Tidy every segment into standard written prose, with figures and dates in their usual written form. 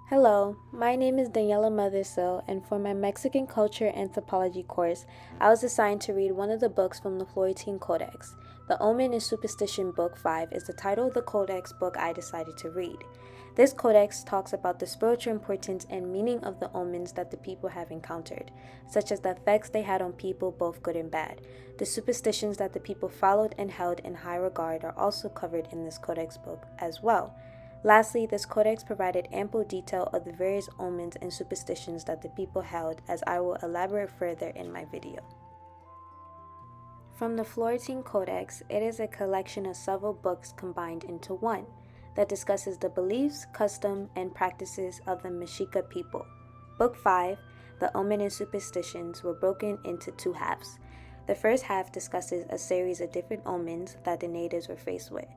Hello, my name is Daniella Mothersil, and for my Mexican Culture Anthropology course, I was assigned to read one of the books from the Florentine Codex. The Omen and Superstition Book 5 is the title of the Codex book I decided to read. This codex talks about the spiritual importance and meaning of the omens that the people have encountered, such as the effects they had on people, both good and bad. The superstitions that the people followed and held in high regard are also covered in this codex book as well. Lastly, this codex provided ample detail of the various omens and superstitions that the people held, as I will elaborate further in my video. From the Florentine Codex, it is a collection of several books combined into one that discusses the beliefs, custom, and practices of the Mexica people. Book 5, the Omen and Superstitions, were broken into two halves. The first half discusses a series of different omens that the natives were faced with.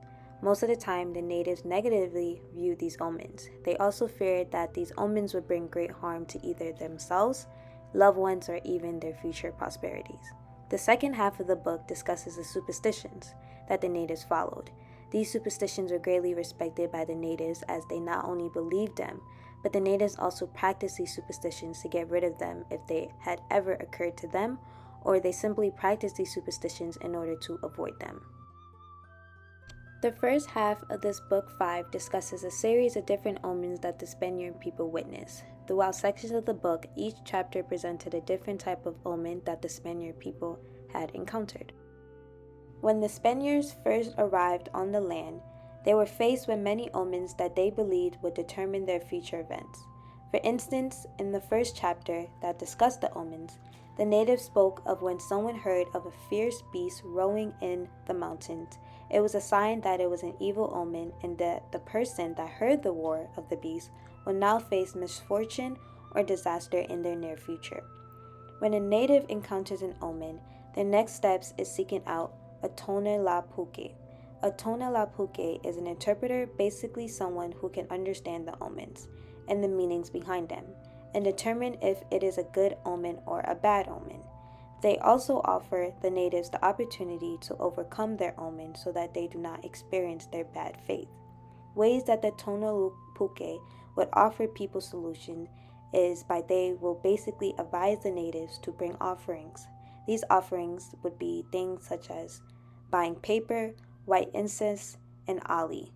Most of the time, the natives negatively viewed these omens. They also feared that these omens would bring great harm to either themselves, loved ones, or even their future prosperities. The second half of the book discusses the superstitions that the natives followed. These superstitions were greatly respected by the natives as they not only believed them, but the natives also practiced these superstitions to get rid of them if they had ever occurred to them, or they simply practiced these superstitions in order to avoid them. The first half of this book 5 discusses a series of different omens that the Spaniard people witnessed. Throughout sections of the book, each chapter presented a different type of omen that the Spaniard people had encountered. When the Spaniards first arrived on the land, they were faced with many omens that they believed would determine their future events. For instance, in the first chapter that discussed the omens, the natives spoke of when someone heard of a fierce beast roaring in the mountains. It was a sign that it was an evil omen and that the person that heard the roar of the beast would now face misfortune or disaster in their near future. When a native encounters an omen, the next steps is seeking out a Tonelapuke. A Tonelapuke is an interpreter, basically someone who can understand the omens and the meanings behind them, and determine if it is a good omen or a bad omen. They also offer the natives the opportunity to overcome their omen so that they do not experience their bad fate. Ways that the Tonelapuke would offer people solution is by they will basically advise the natives to bring offerings. These offerings would be things such as buying paper, white incense, and ali.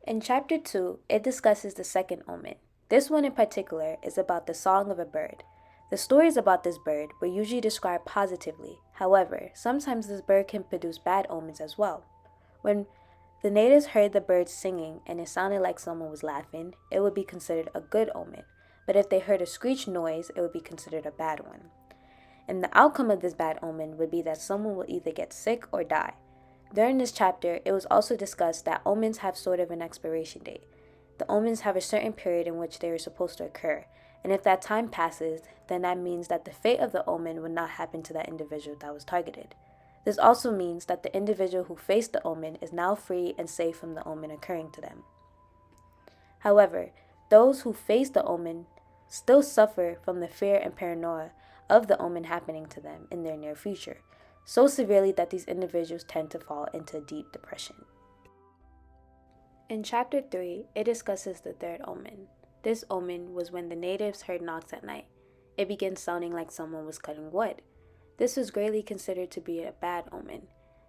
In chapter 2, it discusses the second omen. This one in particular is about the song of a bird. The stories about this bird were usually described positively. However, sometimes this bird can produce bad omens as well. When the natives heard the bird singing and it sounded like someone was laughing, it would be considered a good omen. But if they heard a screech noise, it would be considered a bad one. And the outcome of this bad omen would be that someone will either get sick or die. During this chapter, it was also discussed that omens have sort of an expiration date. The omens have a certain period in which they are supposed to occur, and if that time passes, then that means that the fate of the omen would not happen to that individual that was targeted. This also means that the individual who faced the omen is now free and safe from the omen occurring to them. However, those who face the omen still suffer from the fear and paranoia of the omen happening to them in their near future, so severely that these individuals tend to fall into deep depression. In chapter 3, it discusses the third omen. This omen was when the natives heard knocks at night. It began sounding like someone was cutting wood. This was greatly considered to be a bad omen.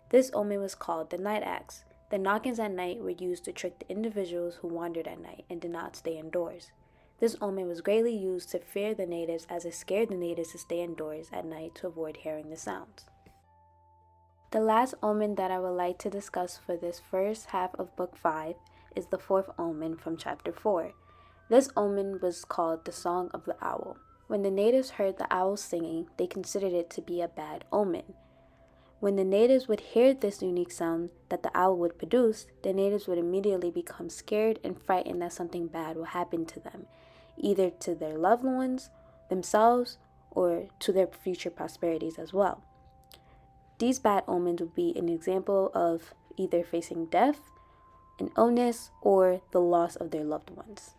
This omen was called the night axe. The knockings at night were used to trick the individuals who wandered at night and did not stay indoors. This omen was greatly used to fear the natives as it scared the natives to stay indoors at night to avoid hearing the sounds. The last omen that I would like to discuss for this first half of Book 5 is the fourth omen from Chapter 4. This omen was called the Song of the Owl. When the natives heard the owl singing, they considered it to be a bad omen. When the natives would hear this unique sound that the owl would produce, the natives would immediately become scared and frightened that something bad will happen to them, either to their loved ones, themselves, or to their future prosperities as well. These bad omens would be an example of either facing death, an illness, or the loss of their loved ones.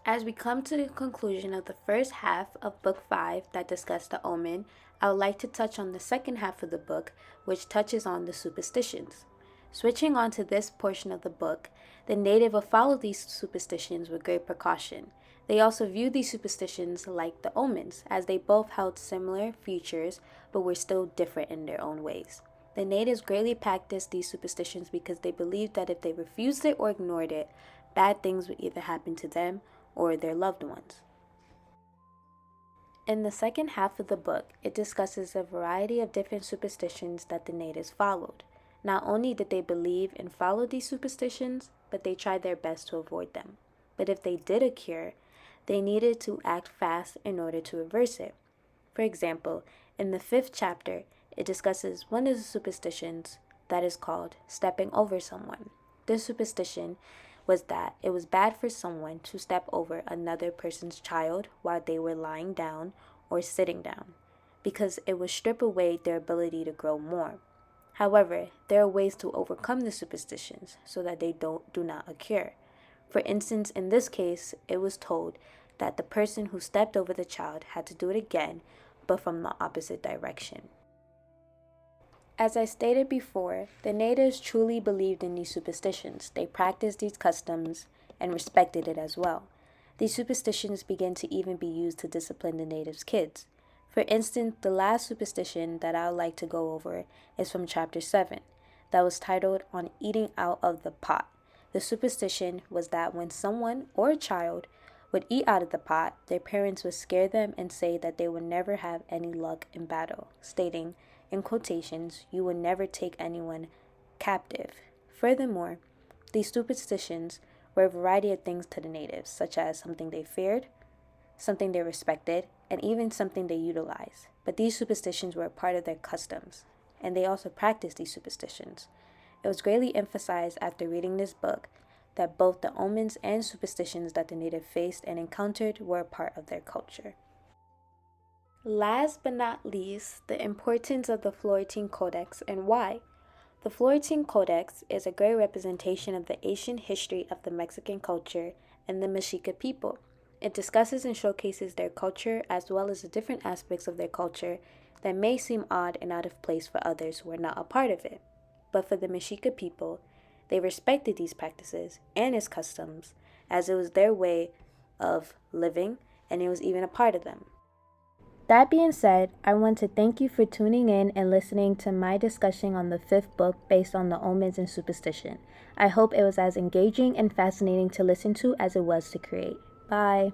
As we come to the conclusion of the first half of Book 5 that discussed the omen, I would like to touch on the second half of the book, which touches on the superstitions. Switching on to this portion of the book, the native will follow these superstitions with great precaution. They also view these superstitions like the omens, as they both held similar features but were still different in their own ways. The natives greatly practiced these superstitions because they believed that if they refused it or ignored it, bad things would either happen to them or their loved ones. In the second half of the book, it discusses a variety of different superstitions that the natives followed. Not only did they believe and follow these superstitions, but they tried their best to avoid them. But if they did occur, they needed to act fast in order to reverse it. For example, in the 5th chapter, it discusses one of the superstitions that is called stepping over someone. This superstition was that it was bad for someone to step over another person's child while they were lying down or sitting down, because it would strip away their ability to grow more. However, there are ways to overcome the superstitions so that they do not occur. For instance, in this case, it was told that the person who stepped over the child had to do it again, but from the opposite direction. As I stated before, the natives truly believed in these superstitions. They practiced these customs and respected it as well. These superstitions began to even be used to discipline the natives' kids. For instance, the last superstition that I would like to go over is from chapter 7, that was titled On Eating Out of the Pot. The superstition was that when someone or a child would eat out of the pot, their parents would scare them and say that they would never have any luck in battle, stating, in quotations, you would never take anyone captive. Furthermore, these superstitions were a variety of things to the natives, such as something they feared, something they respected, and even something they utilized. But these superstitions were a part of their customs, and they also practiced these superstitions. It was greatly emphasized after reading this book that both the omens and superstitions that the native faced and encountered were a part of their culture. Last but not least, the importance of the Florentine Codex and why. The Florentine Codex is a great representation of the ancient history of the Mexican culture and the Mexica people. It discusses and showcases their culture as well as the different aspects of their culture that may seem odd and out of place for others who are not a part of it. But for the Mexica people, they respected these practices and its customs as it was their way of living and it was even a part of them. That being said, I want to thank you for tuning in and listening to my discussion on the 5th book based on the omens and superstition. I hope it was as engaging and fascinating to listen to as it was to create. Bye.